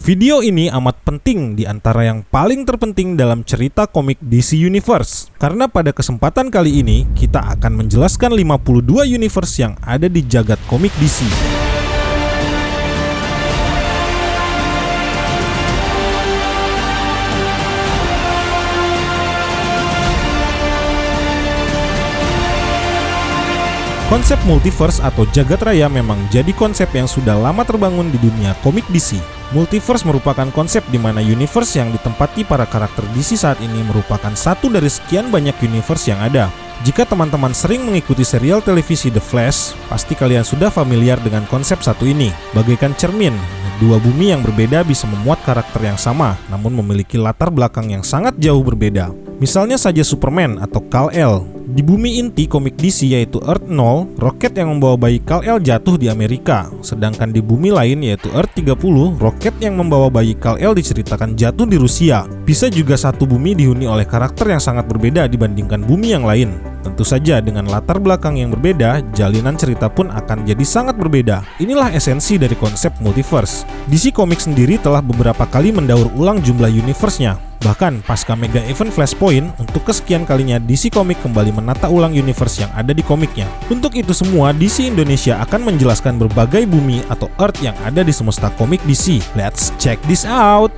Video ini amat penting di antara yang paling terpenting dalam cerita komik DC Universe. Karena pada kesempatan kali ini, kita akan menjelaskan 52 universe yang ada di jagat komik DC. Konsep multiverse atau jagat raya memang jadi konsep yang sudah lama terbangun di dunia komik DC. Multiverse merupakan konsep di mana universe yang ditempati para karakter DC saat ini merupakan satu dari sekian banyak universe yang ada. Jika teman-teman sering mengikuti serial televisi The Flash, pasti kalian sudah familiar dengan konsep satu ini. Bagaikan cermin, dua bumi yang berbeda bisa memuat karakter yang sama, namun memiliki latar belakang yang sangat jauh berbeda. Misalnya saja Superman atau Kal-El. Di bumi inti komik DC yaitu Earth 0, roket yang membawa bayi Kal-El jatuh di Amerika. Sedangkan di bumi lain yaitu Earth 30, roket yang membawa bayi Kal-El diceritakan jatuh di Rusia. Bisa juga satu bumi dihuni oleh karakter yang sangat berbeda dibandingkan bumi yang lain. Tentu saja dengan latar belakang yang berbeda, jalinan cerita pun akan jadi sangat berbeda. Inilah esensi dari konsep multiverse. DC Comics sendiri telah beberapa kali mendaur ulang jumlah universe-nya. Bahkan pasca mega event Flashpoint, untuk kesekian kalinya DC Comics kembali menata ulang universe yang ada di komiknya. Untuk itu semua, DC Indonesia akan menjelaskan berbagai bumi atau Earth yang ada di semesta komik DC. Let's check this out!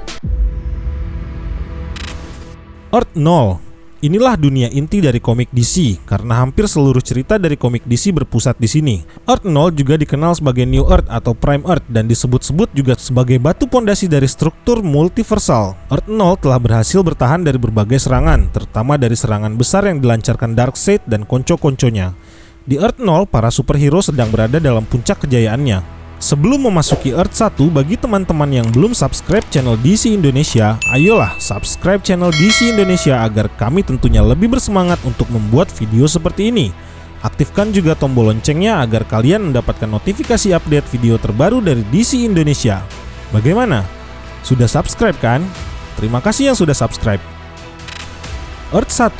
Earth 0. Inilah dunia inti dari komik DC, karena hampir seluruh cerita dari komik DC berpusat di sini. Earth 0 juga dikenal sebagai New Earth atau Prime Earth dan disebut-sebut juga sebagai batu pondasi dari struktur multiversal. Earth 0 telah berhasil bertahan dari berbagai serangan, terutama dari serangan besar yang dilancarkan Darkseid dan konco-konconya. Di Earth 0, para superhero sedang berada dalam puncak kejayaannya. Sebelum memasuki Earth 1, bagi teman-teman yang belum subscribe channel DC Indonesia, ayolah subscribe channel DC Indonesia agar kami tentunya lebih bersemangat untuk membuat video seperti ini. Aktifkan juga tombol loncengnya agar kalian mendapatkan notifikasi update video terbaru dari DC Indonesia. Bagaimana? Sudah subscribe kan? Terima kasih yang sudah subscribe. Earth 1.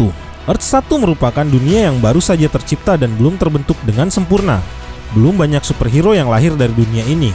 Earth 1 merupakan dunia yang baru saja tercipta dan belum terbentuk dengan sempurna. Belum banyak superhero yang lahir dari dunia ini.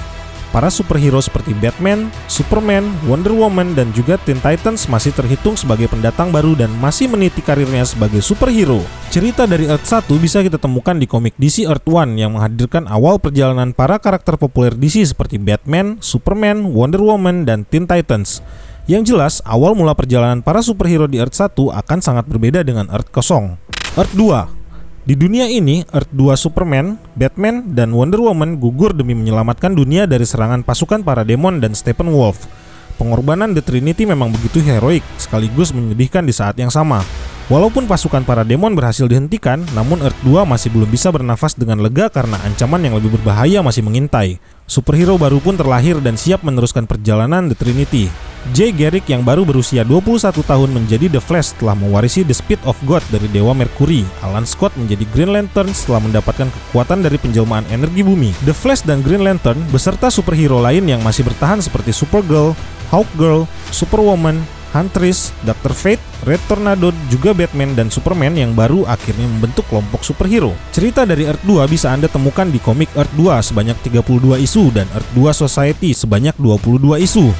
Para superhero seperti Batman, Superman, Wonder Woman, dan juga Teen Titans masih terhitung sebagai pendatang baru dan masih meniti karirnya sebagai superhero. Cerita dari Earth 1 bisa kita temukan di komik DC Earth 1 yang menghadirkan awal perjalanan para karakter populer DC seperti Batman, Superman, Wonder Woman, dan Teen Titans. Yang jelas, awal mula perjalanan para superhero di Earth 1 akan sangat berbeda dengan Earth kosong. Earth 2. Di dunia ini, Earth 2 Superman, Batman, dan Wonder Woman gugur demi menyelamatkan dunia dari serangan pasukan para demon dan Steppenwolf. Pengorbanan The Trinity memang begitu heroik, sekaligus menyedihkan di saat yang sama. Walaupun pasukan para demon berhasil dihentikan, namun Earth 2 masih belum bisa bernafas dengan lega karena ancaman yang lebih berbahaya masih mengintai. Superhero baru pun terlahir dan siap meneruskan perjalanan The Trinity. Jay Garrick yang baru berusia 21 tahun menjadi The Flash setelah mewarisi The Speed of God dari Dewa Mercury. Alan Scott menjadi Green Lantern setelah mendapatkan kekuatan dari penjelmaan energi bumi. The Flash dan Green Lantern beserta superhero lain yang masih bertahan seperti Supergirl, Hawkgirl, Superwoman, Huntress, Dr. Fate, Red Tornado, juga Batman dan Superman yang baru akhirnya membentuk kelompok superhero. Cerita dari Earth 2 bisa Anda temukan di komik Earth 2 sebanyak 32 isu dan Earth 2 Society sebanyak 22 isu.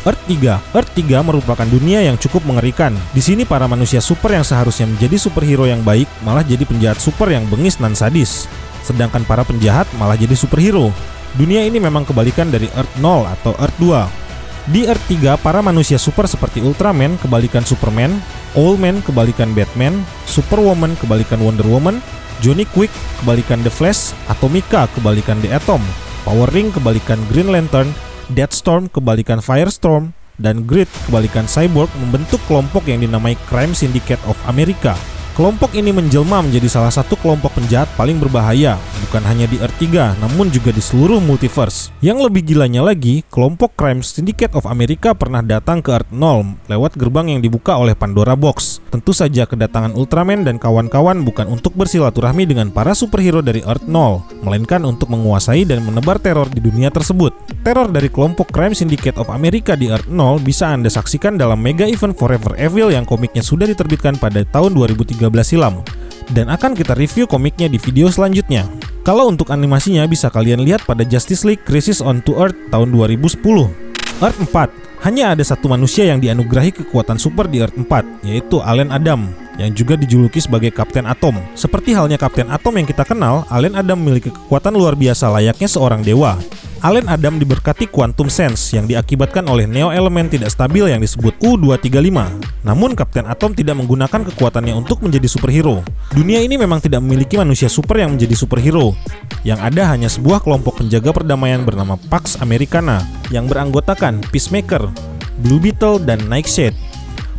Earth 3. Earth 3 merupakan dunia yang cukup mengerikan. Di sini para manusia super yang seharusnya menjadi superhero yang baik malah jadi penjahat super yang bengis dan sadis. Sedangkan para penjahat malah jadi superhero. Dunia ini memang kebalikan dari Earth 0 atau Earth 2. Di Earth 3, para manusia super seperti Ultraman kebalikan Superman, Owlman kebalikan Batman, Superwoman kebalikan Wonder Woman, Johnny Quick kebalikan The Flash, Atomica kebalikan The Atom, Power Ring kebalikan Green Lantern, Deathstorm kebalikan Firestorm, dan Grid kebalikan Cyborg membentuk kelompok yang dinamai Crime Syndicate of America. Kelompok ini menjelma menjadi salah satu kelompok penjahat paling berbahaya, bukan hanya di Earth 3, namun juga di seluruh multiverse. Yang lebih gilanya lagi, kelompok Crime Syndicate of America pernah datang ke Earth 0 lewat gerbang yang dibuka oleh Pandora Box. Tentu saja kedatangan Ultraman dan kawan-kawan bukan untuk bersilaturahmi dengan para superhero dari Earth 0, melainkan untuk menguasai dan menebar teror di dunia tersebut. Teror dari kelompok Crime Syndicate of America di Earth 0 bisa Anda saksikan dalam mega event Forever Evil yang komiknya sudah diterbitkan pada tahun 2013 silam, dan akan kita review komiknya di video selanjutnya. Kalau untuk animasinya bisa kalian lihat pada Justice League Crisis on Earth tahun 2010. Earth 4, hanya ada satu manusia yang dianugerahi kekuatan super di Earth 4, yaitu Alan Adam, yang juga dijuluki sebagai Kapten Atom. Seperti halnya Kapten Atom yang kita kenal, Alan Adam memiliki kekuatan luar biasa layaknya seorang dewa. Alan Adam diberkati quantum sense yang diakibatkan oleh neo-elemen tidak stabil yang disebut U-235. Namun Kapten Atom tidak menggunakan kekuatannya untuk menjadi superhero. Dunia ini memang tidak memiliki manusia super yang menjadi superhero. Yang ada hanya sebuah kelompok penjaga perdamaian bernama Pax Americana yang beranggotakan Peacemaker, Blue Beetle, dan Nightshade.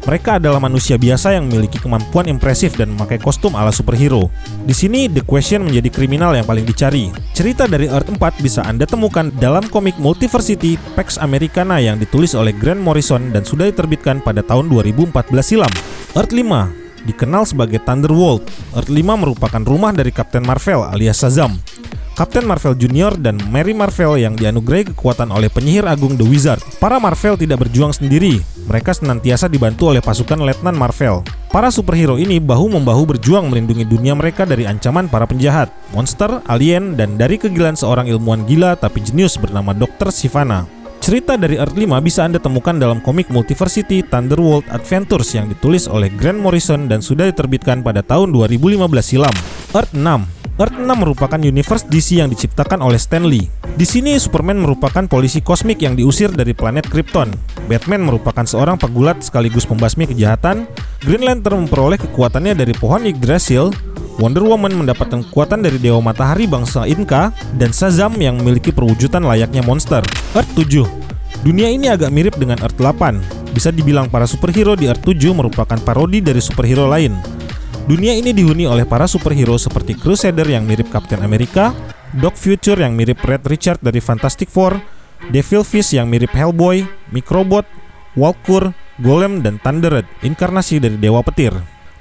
Mereka adalah manusia biasa yang memiliki kemampuan impresif dan memakai kostum ala superhero. Di sini, The Question menjadi kriminal yang paling dicari. Cerita dari Earth 4 bisa Anda temukan dalam komik Multiversity Pax Americana yang ditulis oleh Grant Morrison dan sudah diterbitkan pada tahun 2014 silam. Earth 5 dikenal sebagai Thunderworld. Earth 5 merupakan rumah dari Captain Marvel alias Shazam, Captain Marvel Jr. dan Mary Marvel yang dianugerahi kekuatan oleh penyihir agung The Wizard. Para Marvel tidak berjuang sendiri, mereka senantiasa dibantu oleh pasukan Letnan Marvel. Para superhero ini bahu-membahu berjuang melindungi dunia mereka dari ancaman para penjahat, monster, alien, dan dari kegilaan seorang ilmuwan gila tapi jenius bernama Dr. Sivana. Cerita dari Earth 5 bisa Anda temukan dalam komik Multiversity Thunderworld Adventures yang ditulis oleh Grant Morrison dan sudah diterbitkan pada tahun 2015 silam. Earth 6 Earth 6 merupakan universe DC yang diciptakan oleh Stan Lee. Di sini Superman merupakan polisi kosmik yang diusir dari planet Krypton. Batman merupakan seorang pegulat sekaligus pembasmi kejahatan. Green Lantern memperoleh kekuatannya dari pohon Yggdrasil. Wonder Woman mendapatkan kekuatan dari dewa matahari bangsa Inca, dan Shazam yang memiliki perwujudan layaknya monster. Earth 7. Dunia ini agak mirip dengan Earth 8. Bisa dibilang para superhero di Earth 7 merupakan parodi dari superhero lain. Dunia ini dihuni oleh para superhero seperti Crusader yang mirip Captain America, Doc Future yang mirip Red Richard dari Fantastic Four, Devil Fish yang mirip Hellboy, Microbot, Walkur, Golem, dan Thundered, inkarnasi dari Dewa Petir.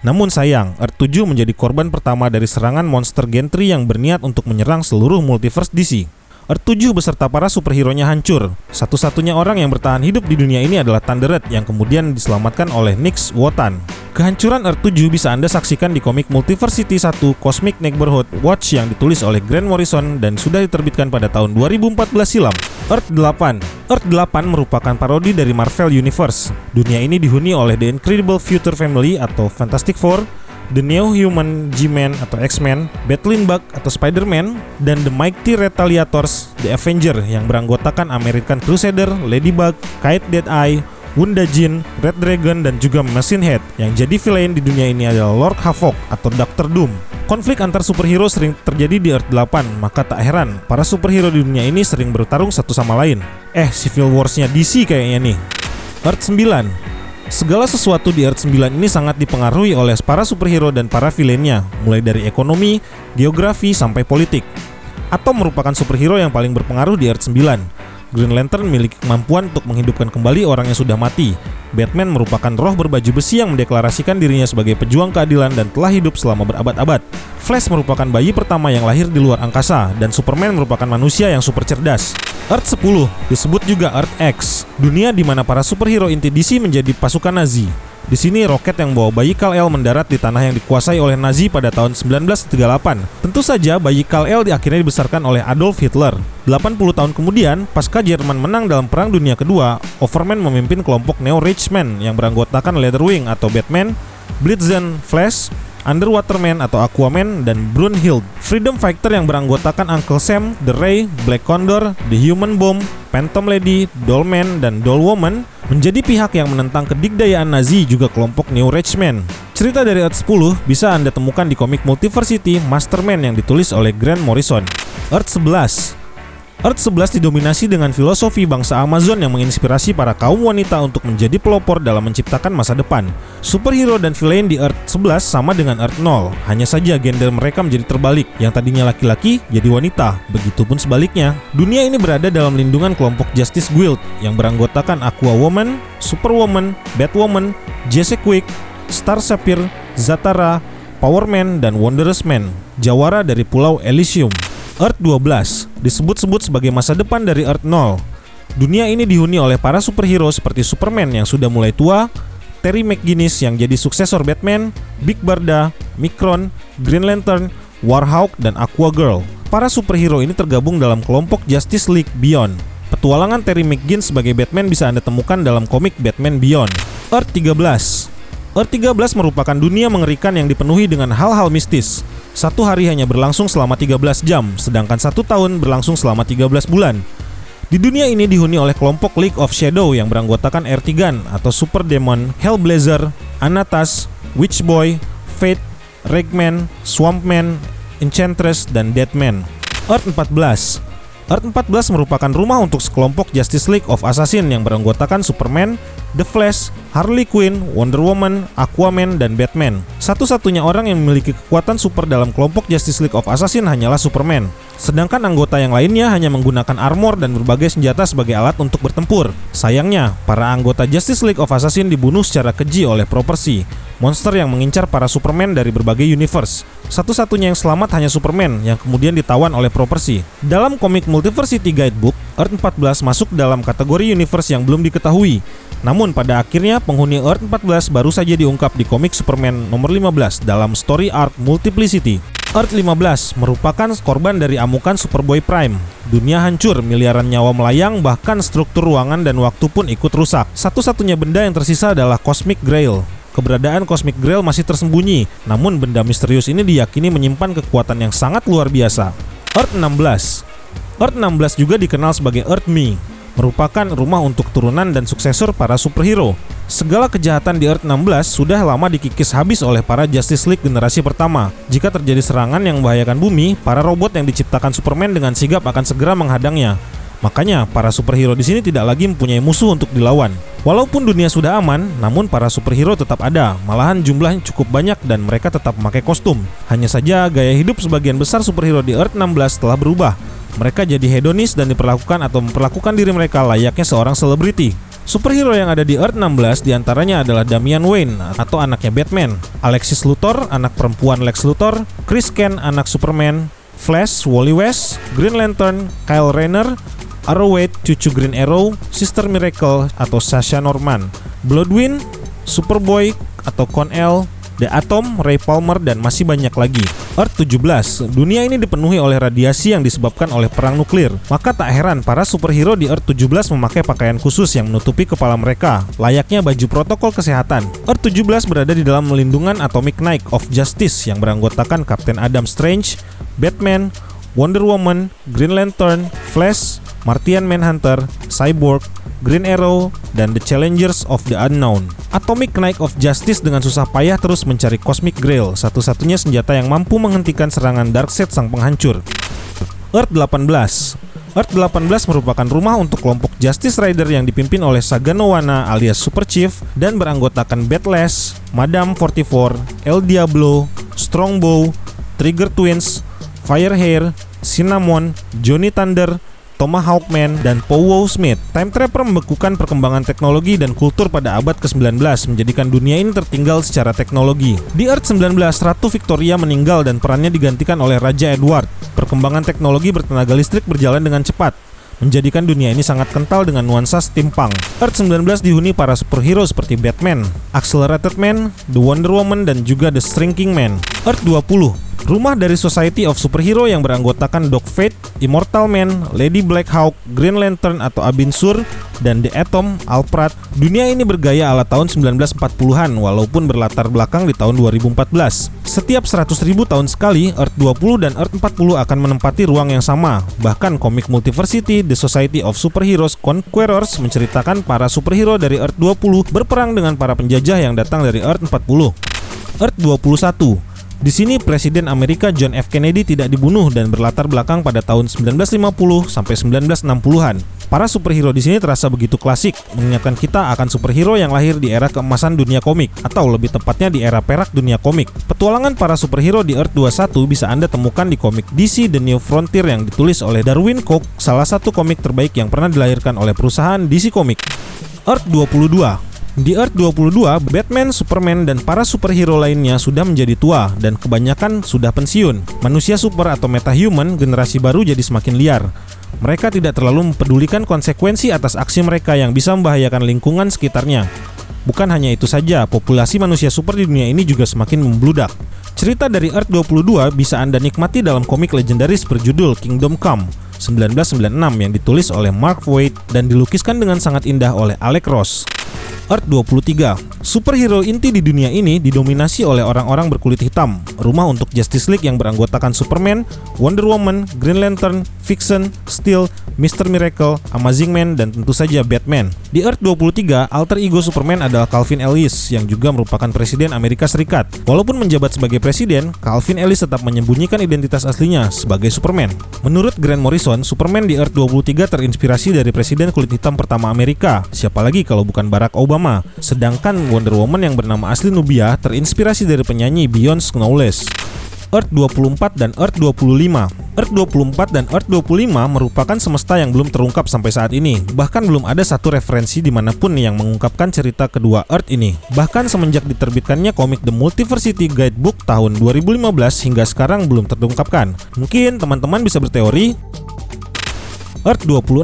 Namun sayang, Earth 7 menjadi korban pertama dari serangan monster Gentry yang berniat untuk menyerang seluruh multiverse DC. Earth 7 beserta para superhero-nya hancur. Satu-satunya orang yang bertahan hidup di dunia ini adalah Thundered yang kemudian diselamatkan oleh Nyx Wotan. Kehancuran Earth 7 bisa Anda saksikan di komik Multiversity 1 Cosmic Neighborhood Watch yang ditulis oleh Grant Morrison dan sudah diterbitkan pada tahun 2014 silam. Earth 8 Earth 8 merupakan parodi dari Marvel Universe. Dunia ini dihuni oleh The Incredible Future Family atau Fantastic Four, The Neo-Human G-Men atau X-Men, Battling Bug atau Spider-Man, dan The Mighty Retaliators, The Avenger yang beranggotakan American Crusader, Ladybug, Kite Deadeye, Wunda Jin, Red Dragon, dan juga Machine Head. Yang jadi villain di dunia ini adalah Lord Havoc atau Dr. Doom. Konflik antar superhero sering terjadi di Earth 8, maka tak heran para superhero di dunia ini sering bertarung satu sama lain. Civil Wars-nya DC kayaknya nih. Earth 9. Segala sesuatu di Earth 9 ini sangat dipengaruhi oleh para superhero dan para villainnya, mulai dari ekonomi, geografi, sampai politik. Atom merupakan superhero yang paling berpengaruh di Earth 9. Green Lantern memiliki kemampuan untuk menghidupkan kembali orang yang sudah mati. Batman merupakan roh berbaju besi yang mendeklarasikan dirinya sebagai pejuang keadilan dan telah hidup selama berabad-abad. Flash merupakan bayi pertama yang lahir di luar angkasa, dan Superman merupakan manusia yang super cerdas. Earth 10 disebut juga Earth X, dunia di mana para superhero inti DC menjadi pasukan Nazi. Di sini roket yang bawa bayi Kal-El mendarat di tanah yang dikuasai oleh Nazi pada tahun 1938. Tentu saja bayi Kal-El akhirnya dibesarkan oleh Adolf Hitler. 80 tahun kemudian, pasca Jerman menang dalam Perang Dunia Kedua, Overman memimpin kelompok Neo Reichsman yang beranggotakan Leatherwing atau Batman, Blitzen, Flash, Underwaterman atau Aquaman, dan Brunhild. Freedom Fighter yang beranggotakan Uncle Sam, The Ray, Black Condor, The Human Bomb, Phantom Lady, Dollman, dan Dollwoman menjadi pihak yang menentang kedigdayaan Nazi, juga kelompok Neo Reichsman. Cerita dari Earth 10 bisa Anda temukan di komik Multiversity Masterman yang ditulis oleh Grant Morrison. Earth 11 Earth 11 didominasi dengan filosofi bangsa Amazon yang menginspirasi para kaum wanita untuk menjadi pelopor dalam menciptakan masa depan. Superhero dan villain di Earth 11 sama dengan Earth 0, hanya saja gender mereka menjadi terbalik, yang tadinya laki-laki jadi wanita, begitupun sebaliknya. Dunia ini berada dalam lindungan kelompok Justice Guild yang beranggotakan Aqua Woman, Superwoman, Batwoman, Jesse Quick, Star Sapphire, Zatara, Power Man, dan Wondrous Man, jawara dari Pulau Elysium. Earth 12 disebut-sebut sebagai masa depan dari Earth 0. Dunia ini dihuni oleh para superhero seperti Superman yang sudah mulai tua, Terry McGinnis yang jadi suksesor Batman, Big Barda, Micron, Green Lantern, Warhawk, dan Aqua Girl. Para superhero ini tergabung dalam kelompok Justice League Beyond. Petualangan Terry McGinnis sebagai Batman bisa Anda temukan dalam komik Batman Beyond. Earth 13. Earth 13 merupakan dunia mengerikan yang dipenuhi dengan hal-hal mistis. Satu hari hanya berlangsung selama 13 jam, sedangkan satu tahun berlangsung selama 13 bulan. Di dunia ini dihuni oleh kelompok League of Shadow yang beranggotakan Ertigan atau Super Demon, Hellblazer, Anatas, Witchboy, Fate, Ragman, Swampman, Enchantress, dan Deadman. Earth 14. Earth 14 merupakan rumah untuk sekelompok Justice League of Assassin yang beranggotakan Superman, The Flash, Harley Quinn, Wonder Woman, Aquaman, dan Batman. Satu-satunya orang yang memiliki kekuatan super dalam kelompok Justice League of Assassin hanyalah Superman. Sedangkan anggota yang lainnya hanya menggunakan armor dan berbagai senjata sebagai alat untuk bertempur. Sayangnya, para anggota Justice League of Assassin dibunuh secara keji oleh Propercy, monster yang mengincar para Superman dari berbagai universe. Satu-satunya yang selamat hanya Superman yang kemudian ditawan oleh Propercy. Dalam komik Multiversity Guidebook, Earth 14 masuk dalam kategori universe yang belum diketahui. Namun pada akhirnya penghuni Earth 14 baru saja diungkap di komik Superman nomor 15 dalam story arc Multiplicity. Earth 15 merupakan korban dari amukan Superboy Prime. Dunia hancur, miliaran nyawa melayang, bahkan struktur ruangan dan waktu pun ikut rusak. Satu-satunya benda yang tersisa adalah Cosmic Grail. Keberadaan Cosmic Grail masih tersembunyi, namun benda misterius ini diyakini menyimpan kekuatan yang sangat luar biasa. Earth 16. Earth 16 juga dikenal sebagai Earth Me, merupakan rumah untuk turunan dan suksesor para superhero. Segala kejahatan di Earth 16 sudah lama dikikis habis oleh para Justice League generasi pertama. Jika terjadi serangan yang membahayakan bumi, para robot yang diciptakan Superman dengan sigap akan segera menghadangnya. Makanya, para superhero di sini tidak lagi mempunyai musuh untuk dilawan. Walaupun dunia sudah aman, namun para superhero tetap ada. Malahan jumlahnya cukup banyak dan mereka tetap memakai kostum. Hanya saja gaya hidup sebagian besar superhero di Earth 16 telah berubah. Mereka jadi hedonis dan diperlakukan atau memperlakukan diri mereka layaknya seorang selebriti. Superhero yang ada di Earth 16 diantaranya adalah Damian Wayne atau anaknya Batman, Alexis Luthor, anak perempuan Lex Luthor, Chris Kent, anak Superman, Flash, Wally West, Green Lantern, Kyle Rayner, Arrowhead, cucu Green Arrow, Sister Miracle atau Sasha Norman, Bloodwind, Superboy atau Kon-El, The Atom, Ray Palmer, dan masih banyak lagi. Earth 17, dunia ini dipenuhi oleh radiasi yang disebabkan oleh perang nuklir. Maka tak heran para superhero di Earth 17 memakai pakaian khusus yang menutupi kepala mereka, layaknya baju protokol kesehatan. Earth 17 berada di dalam lindungan Atomic Knight of Justice yang beranggotakan Captain Adam Strange, Batman, Wonder Woman, Green Lantern, Flash, Martian Manhunter, Cyborg, Green Arrow, dan The Challengers of the Unknown. Atomic Knight of Justice dengan susah payah terus mencari Cosmic Grail, satu-satunya senjata yang mampu menghentikan serangan Darkseid sang penghancur. Earth 18. Earth 18 merupakan rumah untuk kelompok Justice Rider yang dipimpin oleh Saga Nowana alias Super Chief dan beranggotakan Batlash, Madame 44, El Diablo, Strongbow, Trigger Twins, Firehair, Cinnamon, Johnny Thunder, Tomahawk Man, dan Powo Smith. Time Trapper membekukan perkembangan teknologi dan kultur pada abad ke-19, menjadikan dunia ini tertinggal secara teknologi. Di Earth 19, Ratu Victoria meninggal dan perannya digantikan oleh Raja Edward. Perkembangan teknologi bertenaga listrik berjalan dengan cepat, menjadikan dunia ini sangat kental dengan nuansa steampunk. Earth 19 dihuni para superhero seperti Batman, Accelerated Man, The Wonder Woman, dan juga The Shrinking Man. Earth 20, rumah dari Society of Superhero yang beranggotakan Doc Fate, Immortal Man, Lady Blackhawk, Green Lantern atau Abin Sur, dan The Atom, Alprat. Dunia ini bergaya ala tahun 1940-an walaupun berlatar belakang di tahun 2014. Setiap 100.000 tahun sekali, Earth 20 dan Earth 40 akan menempati ruang yang sama. Bahkan komik Multiversity, The Society of Superheroes Conquerors menceritakan para superhero dari Earth 20 berperang dengan para penjajah yang datang dari Earth 40. Earth 21. Di sini Presiden Amerika John F. Kennedy tidak dibunuh dan berlatar belakang pada tahun 1950 sampai 1960-an. Para superhero di sini terasa begitu klasik, mengingatkan kita akan superhero yang lahir di era keemasan dunia komik, atau lebih tepatnya di era perak dunia komik. Petualangan para superhero di Earth 21 bisa Anda temukan di komik DC The New Frontier yang ditulis oleh Darwin Cooke, salah satu komik terbaik yang pernah dilahirkan oleh perusahaan DC Comics. Earth 22. Di Earth 22, Batman, Superman, dan para superhero lainnya sudah menjadi tua dan kebanyakan sudah pensiun. Manusia super atau metahuman generasi baru jadi semakin liar. Mereka tidak terlalu mempedulikan konsekuensi atas aksi mereka yang bisa membahayakan lingkungan sekitarnya. Bukan hanya itu saja, populasi manusia super di dunia ini juga semakin membludak. Cerita dari Earth 22 bisa Anda nikmati dalam komik legendaris berjudul Kingdom Come 1996 yang ditulis oleh Mark Waid dan dilukiskan dengan sangat indah oleh Alex Ross. Earth 23. Superhero inti di dunia ini didominasi oleh orang-orang berkulit hitam. Rumah untuk Justice League yang beranggotakan Superman, Wonder Woman, Green Lantern, Vixen, Steel, Mr. Miracle, Amazing Man, dan tentu saja Batman. Di Earth 23, alter ego Superman adalah Calvin Ellis yang juga merupakan Presiden Amerika Serikat. Walaupun menjabat sebagai presiden, Calvin Ellis tetap menyembunyikan identitas aslinya sebagai Superman. Menurut Grant Morrison, Superman di Earth 23 terinspirasi dari presiden kulit hitam pertama Amerika. Siapa lagi kalau bukan Barack Obama. Sedangkan Wonder Woman yang bernama asli Nubia terinspirasi dari penyanyi Beyonce Knowles. Earth 24 dan Earth 25. Earth 24 dan Earth 25 merupakan semesta yang belum terungkap sampai saat ini. Bahkan belum ada satu referensi dimanapun yang mengungkapkan cerita kedua Earth ini. Bahkan semenjak diterbitkannya komik The Multiversity Guidebook tahun 2015 hingga sekarang belum terungkapkan. Mungkin teman-teman bisa berteori. Earth 26.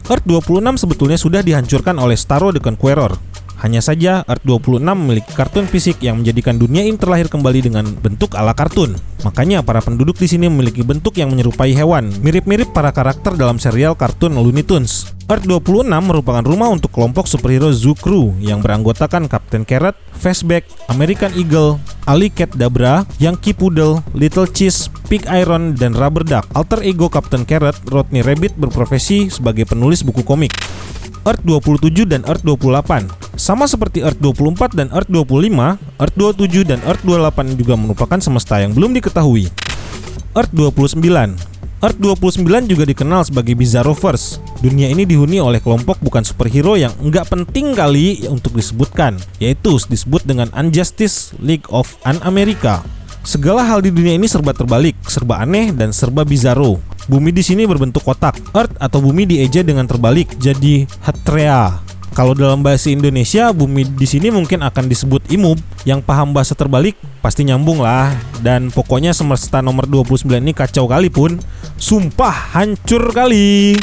Earth 26 sebetulnya sudah dihancurkan oleh Starro the Conqueror. Hanya saja Earth 26 memiliki kartun fisik yang menjadikan dunia ini terlahir kembali dengan bentuk ala kartun. Makanya para penduduk di sini memiliki bentuk yang menyerupai hewan, mirip-mirip para karakter dalam serial kartun Looney Tunes. Earth 26 merupakan rumah untuk kelompok superhero Zoo Crew yang beranggotakan Captain Carrot, Fastback, American Eagle, Ali Cat Dabra, Yankee Poodle, Little Cheese, Pig Iron, dan Rubber Duck. Alter ego Captain Carrot, Rodney Rabbit, berprofesi sebagai penulis buku komik. Earth 27 dan Earth 28. Sama seperti Earth 24 dan Earth 25, Earth 27 dan Earth 28 juga merupakan semesta yang belum diketahui. Earth 29. Earth 29 juga dikenal sebagai Bizarroverse. Dunia ini dihuni oleh kelompok bukan superhero yang enggak penting kali untuk disebutkan, yaitu disebut dengan Unjustice League of Un-America. Segala hal di dunia ini serba terbalik, serba aneh, dan serba bizarro. Bumi di sini berbentuk kotak. Earth atau bumi dieja dengan terbalik jadi Hatrea. Kalau dalam bahasa Indonesia, bumi di sini mungkin akan disebut Imub. Yang paham bahasa terbalik pasti nyambung lah. Dan pokoknya semesta nomor 29 ini kacau kali pun. Sumpah hancur kali.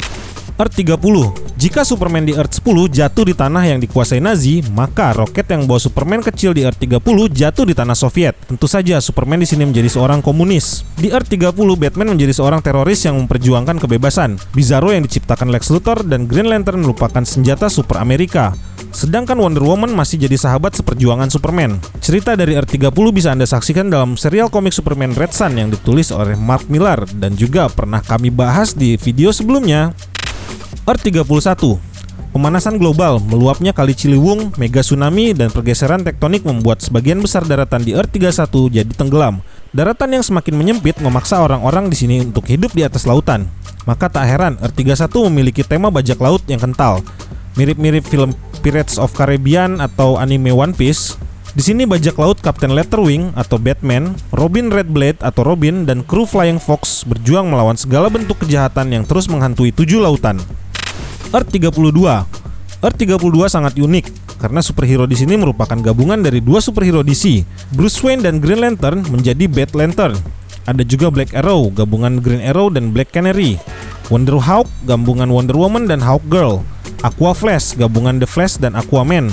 Earth 30. Jika Superman di Earth 10 jatuh di tanah yang dikuasai Nazi, maka roket yang bawa Superman kecil di Earth 30 jatuh di tanah Soviet. Tentu saja Superman di sini menjadi seorang komunis. Di Earth 30, Batman menjadi seorang teroris yang memperjuangkan kebebasan. Bizarro yang diciptakan Lex Luthor dan Green Lantern merupakan senjata super Amerika. Sedangkan Wonder Woman masih jadi sahabat seperjuangan Superman. Cerita dari Earth 30 bisa Anda saksikan dalam serial komik Superman Red Sun yang ditulis oleh Mark Millar dan juga pernah kami bahas di video sebelumnya. Earth 31. Pemanasan global, meluapnya kali Ciliwung, mega tsunami, dan pergeseran tektonik membuat sebagian besar daratan di Earth 31 jadi tenggelam. Daratan yang semakin menyempit memaksa orang-orang di sini untuk hidup di atas lautan. Maka tak heran Earth 31 memiliki tema bajak laut yang kental. Mirip-mirip film Pirates of Caribbean atau anime One Piece. Di sini bajak laut Captain Leatherwing atau Batman, Robin Redblade atau Robin, dan kru Flying Fox berjuang melawan segala bentuk kejahatan yang terus menghantui 7 lautan. Earth 32. Earth 32 sangat unik karena superhero di sini merupakan gabungan dari dua superhero DC. Bruce Wayne dan Green Lantern menjadi Bat Lantern. Ada juga Black Arrow, gabungan Green Arrow dan Black Canary. Wonder Hawk, gabungan Wonder Woman dan Hawk Girl. Aqua Flash, gabungan The Flash dan Aquaman.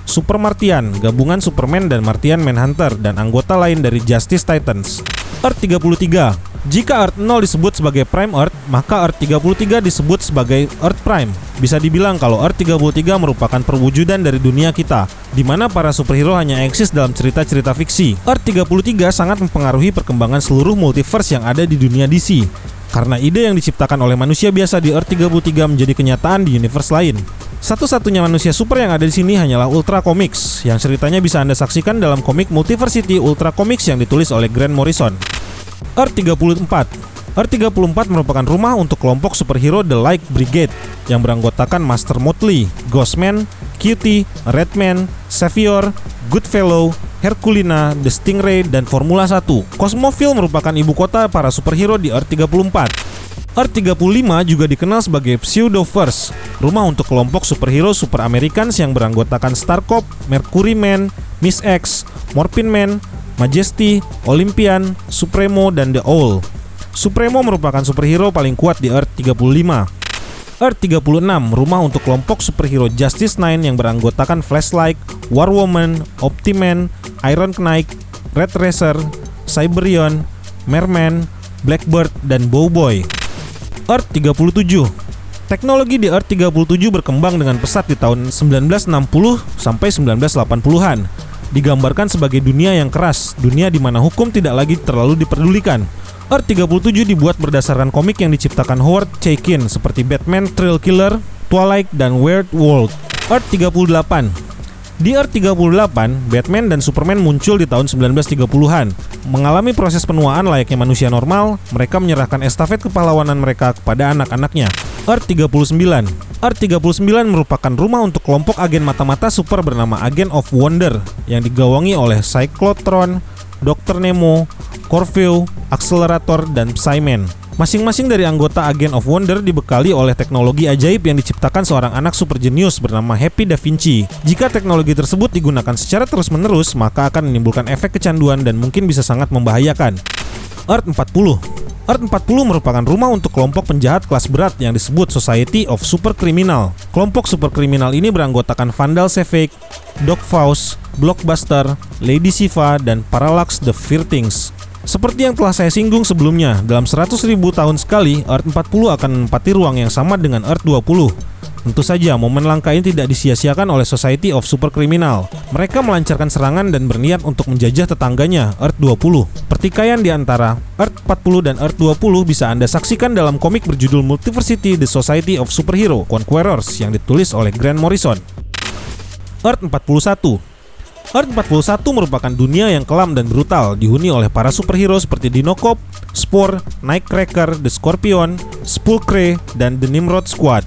Super Martian, gabungan Superman dan Martian Manhunter dan anggota lain dari Justice Titans. Earth 33. Jika Earth 0 disebut sebagai Prime Earth, maka Earth 33 disebut sebagai Earth Prime. Bisa dibilang kalau Earth 33 merupakan perwujudan dari dunia kita, di mana para superhero hanya eksis dalam cerita-cerita fiksi. Earth 33 sangat mempengaruhi perkembangan seluruh multiverse yang ada di dunia DC. Karena ide yang diciptakan oleh manusia biasa di Earth 33 menjadi kenyataan di universe lain. Satu-satunya manusia super yang ada di sini hanyalah Ultra Comics, yang ceritanya bisa Anda saksikan dalam komik Multiversity Ultra Comics yang ditulis oleh Grant Morrison. Earth 34. Earth 34 merupakan rumah untuk kelompok superhero The Light Brigade yang beranggotakan Master Motley, Ghostman, Cutie, Redman, Savior, Goodfellow, Herculina, The Stingray, dan Formula 1. Cosmoville merupakan ibu kota para superhero di Earth 34. Earth 35 juga dikenal sebagai Pseudoverse, rumah untuk kelompok superhero Super Americans yang beranggotakan Starcop, Mercury Man, Miss X, Morphin Man, Majesty, Olympian, Supremo, dan The Owl. Supremo merupakan superhero paling kuat di Earth 35. Earth 36, rumah untuk kelompok superhero Justice 9 yang beranggotakan Flashlight, War Woman, Optiman, Iron Knight, Red Racer, Cyberion, Merman, Blackbird, dan Bowboy. Earth 37. Teknologi di Earth 37 berkembang dengan pesat di tahun 1960 sampai 1980-an. Digambarkan sebagai dunia yang keras, dunia di mana hukum tidak lagi terlalu diperdulikan. Earth 37 dibuat berdasarkan komik yang diciptakan Howard Chaykin seperti Batman, Thrill Killer, Twilight, dan Weird World. Earth 38. Di Earth 38, Batman dan Superman muncul di tahun 1930-an. Mengalami proses penuaan layaknya manusia normal, mereka menyerahkan estafet kepahlawanan mereka kepada anak-anaknya. Earth 39. Earth 39 merupakan rumah untuk kelompok agen mata-mata super bernama Agent of Wonder yang digawangi oleh Cyclotron, Dr. Nemo, Corveo, Accelerator, dan Psyman. Masing-masing dari anggota Agent of Wonder dibekali oleh teknologi ajaib yang diciptakan seorang anak super jenius bernama Happy Da Vinci. Jika teknologi tersebut digunakan secara terus-menerus, maka akan menimbulkan efek kecanduan dan mungkin bisa sangat membahayakan. Earth 40. Earth 40 merupakan rumah untuk kelompok penjahat kelas berat yang disebut Society of Super Criminal. Kelompok super kriminal ini beranggotakan Vandal Savage, Doc Faust, Blockbuster, Lady Shiva, dan Parallax the Fearthings. Seperti yang telah saya singgung sebelumnya, dalam 100.000 tahun sekali, Earth 40 akan menempati ruang yang sama dengan Earth 20. Tentu saja, momen langka ini tidak disia-siakan oleh Society of Super Criminal. Mereka melancarkan serangan dan berniat untuk menjajah tetangganya, Earth 20. Pertikaian di antara Earth 40 dan Earth 20 bisa Anda saksikan dalam komik berjudul Multiversity The Society of Superhero Conquerors yang ditulis oleh Grant Morrison. Earth 41. Earth 41 merupakan dunia yang kelam dan brutal, dihuni oleh para superhero seperti Dinocop, Spore, Nightcracker, The Scorpion, Spulcre, dan The Nimrod Squad.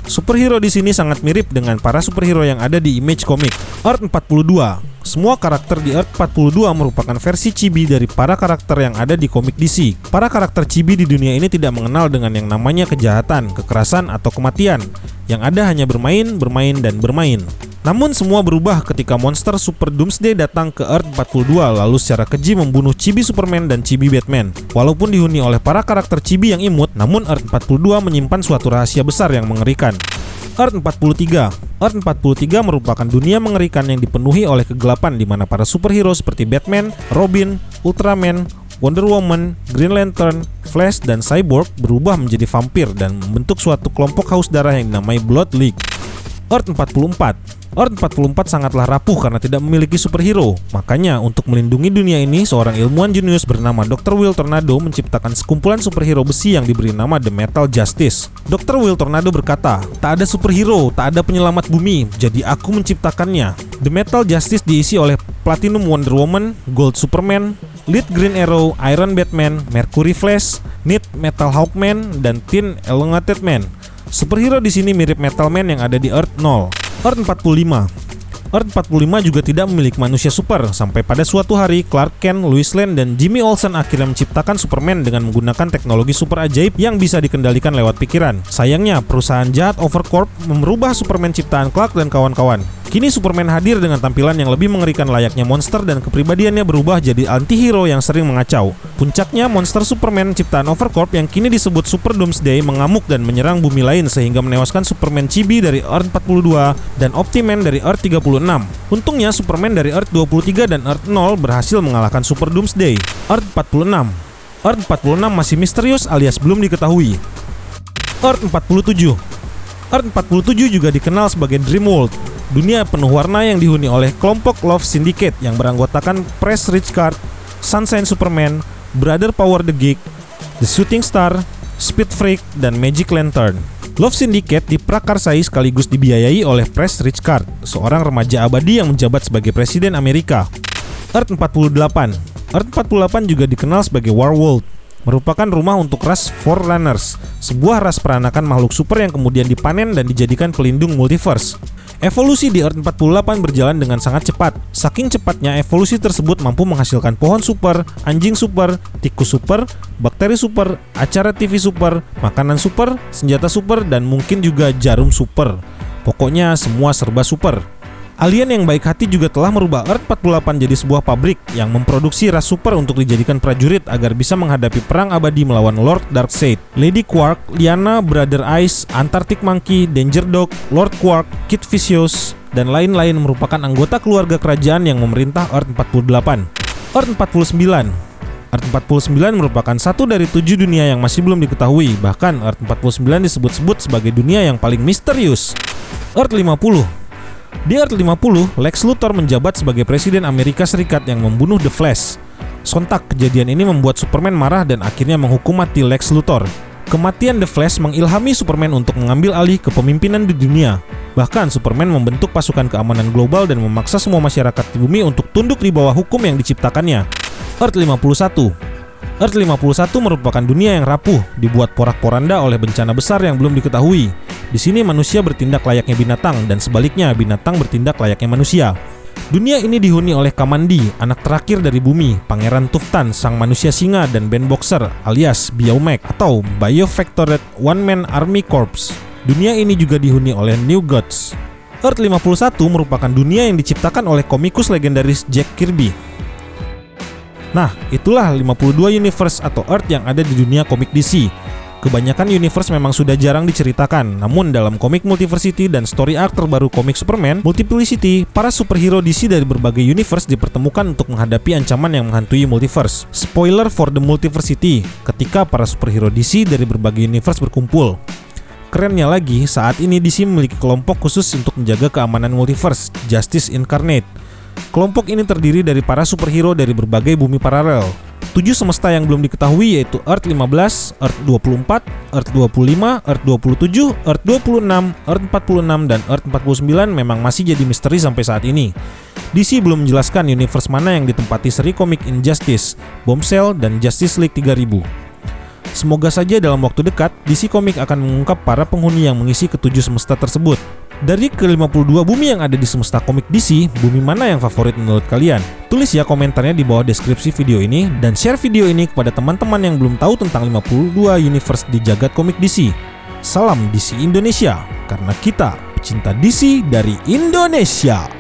Superhero di sini sangat mirip dengan para superhero yang ada di Image Comic. Earth 42. Semua karakter di Earth 42 merupakan versi chibi dari para karakter yang ada di komik DC. Para karakter chibi di dunia ini tidak mengenal dengan yang namanya kejahatan, kekerasan, atau kematian. Yang ada hanya bermain, dan bermain. Namun semua berubah ketika monster Super Doomsday datang ke Earth 42 lalu secara keji membunuh Chibi Superman dan Chibi Batman. Walaupun dihuni oleh para karakter Chibi yang imut, namun Earth 42 menyimpan suatu rahasia besar yang mengerikan. Earth 43. Earth 43 merupakan dunia mengerikan yang dipenuhi oleh kegelapan di mana para superhero seperti Batman, Robin, Ultraman, Wonder Woman, Green Lantern, Flash, dan Cyborg berubah menjadi vampir dan membentuk suatu kelompok haus darah yang dinamai Blood League. Earth 44. Earth 44 sangatlah rapuh karena tidak memiliki superhero. Makanya untuk melindungi dunia ini, seorang ilmuwan jenius bernama Dr. Will Tornado menciptakan sekumpulan superhero besi yang diberi nama The Metal Justice. Dr. Will Tornado berkata, "Tak ada superhero, tak ada penyelamat bumi, jadi aku menciptakannya." The Metal Justice diisi oleh Platinum Wonder Woman, Gold Superman, Lead Green Arrow, Iron Batman, Mercury Flash, Knit Metal Hawkman, dan Tin Elongated Man. Superhero di sini mirip Metal Man yang ada di Earth 0. Earth 45. Earth 45 juga tidak memiliki manusia super sampai pada suatu hari Clark Kent, Lois Lane, dan Jimmy Olsen akhirnya menciptakan Superman dengan menggunakan teknologi super ajaib yang bisa dikendalikan lewat pikiran. Sayangnya, perusahaan jahat Overcorp merubah Superman ciptaan Clark dan kawan-kawan. Kini Superman hadir dengan tampilan yang lebih mengerikan layaknya monster dan kepribadiannya berubah jadi antihero yang sering mengacau. Puncaknya, monster Superman ciptaan Overcorp yang kini disebut Super Doomsday mengamuk dan menyerang bumi lain sehingga menewaskan Superman Chibi dari Earth 42 dan Optiman dari Earth 36. Untungnya Superman dari Earth 23 dan Earth 0 berhasil mengalahkan Super Doomsday. Earth 46. Earth 46 masih misterius alias belum diketahui. Earth 47. Earth 47 juga dikenal sebagai Dream World, dunia penuh warna yang dihuni oleh kelompok Love Syndicate yang beranggotakan Press Richcard, Sunshine Superman, Brother Power the Geek, The Shooting Star, Speed Freak, dan Magic Lantern. Love Syndicate diprakarsai sekaligus dibiayai oleh Press Richcard, seorang remaja abadi yang menjabat sebagai Presiden Amerika. Earth 48. Earth 48 juga dikenal sebagai Warworld, merupakan rumah untuk ras Forerunners, sebuah ras peranakan makhluk super yang kemudian dipanen dan dijadikan pelindung multiverse. Evolusi di Earth 48 berjalan dengan sangat cepat. Saking cepatnya evolusi tersebut mampu menghasilkan pohon super, anjing super, tikus super, bakteri super, acara TV super, makanan super, senjata super, dan mungkin juga jarum super. Pokoknya semua serba super. Alien yang baik hati juga telah merubah Earth 48 jadi sebuah pabrik yang memproduksi ras super untuk dijadikan prajurit agar bisa menghadapi perang abadi melawan Lord Darkseid. Lady Quark, Lyanna, Brother Ice, Antarctic Monkey, Danger Dog, Lord Quark, Kid Vicious, dan lain-lain merupakan anggota keluarga kerajaan yang memerintah Earth 48. Earth 49. Earth 49 merupakan satu dari 7 dunia yang masih belum diketahui. Bahkan Earth 49 disebut-sebut sebagai dunia yang paling misterius. Earth 50. Di Earth 50, Lex Luthor menjabat sebagai Presiden Amerika Serikat yang membunuh The Flash. Sontak kejadian ini membuat Superman marah dan akhirnya menghukum mati Lex Luthor. Kematian The Flash mengilhami Superman untuk mengambil alih kepemimpinan di dunia. Bahkan Superman membentuk pasukan keamanan global dan memaksa semua masyarakat di bumi untuk tunduk di bawah hukum yang diciptakannya. Earth 51. Earth 51 merupakan dunia yang rapuh, dibuat porak-poranda oleh bencana besar yang belum diketahui. Di sini manusia bertindak layaknya binatang dan sebaliknya binatang bertindak layaknya manusia. Dunia ini dihuni oleh Kamandi, anak terakhir dari bumi, Pangeran Tuftan, sang manusia singa, dan band boxer alias Biomech atau Biofactored One Man Army Corps. Dunia ini juga dihuni oleh New Gods. Earth 51 merupakan dunia yang diciptakan oleh komikus legendaris Jack Kirby. Nah, itulah 52 universe atau Earth yang ada di dunia komik DC. Kebanyakan universe memang sudah jarang diceritakan, namun dalam komik Multiversity dan story arc terbaru komik Superman, Multiplicity, para superhero DC dari berbagai universe dipertemukan untuk menghadapi ancaman yang menghantui multiverse. Spoiler for the Multiversity, ketika para superhero DC dari berbagai universe berkumpul. Kerennya lagi, saat ini DC memiliki kelompok khusus untuk menjaga keamanan multiverse, Justice Incarnate. Kelompok ini terdiri dari para superhero dari berbagai bumi paralel. 7 semesta yang belum diketahui yaitu Earth 15, Earth 24, Earth 25, Earth 27, Earth 26, Earth 46, dan Earth 49 memang masih jadi misteri sampai saat ini. DC belum menjelaskan universe mana yang ditempati seri komik Injustice, Bombshell, dan Justice League 3000. Semoga saja dalam waktu dekat, DC Comics akan mengungkap para penghuni yang mengisi ke-7 semesta tersebut. Dari ke-52 bumi yang ada di semesta komik DC, bumi mana yang favorit menurut kalian? Tulis ya komentarnya di bawah deskripsi video ini, dan share video ini kepada teman-teman yang belum tahu tentang 52 universe di jagat komik DC. Salam DC Indonesia, karena kita pecinta DC dari Indonesia.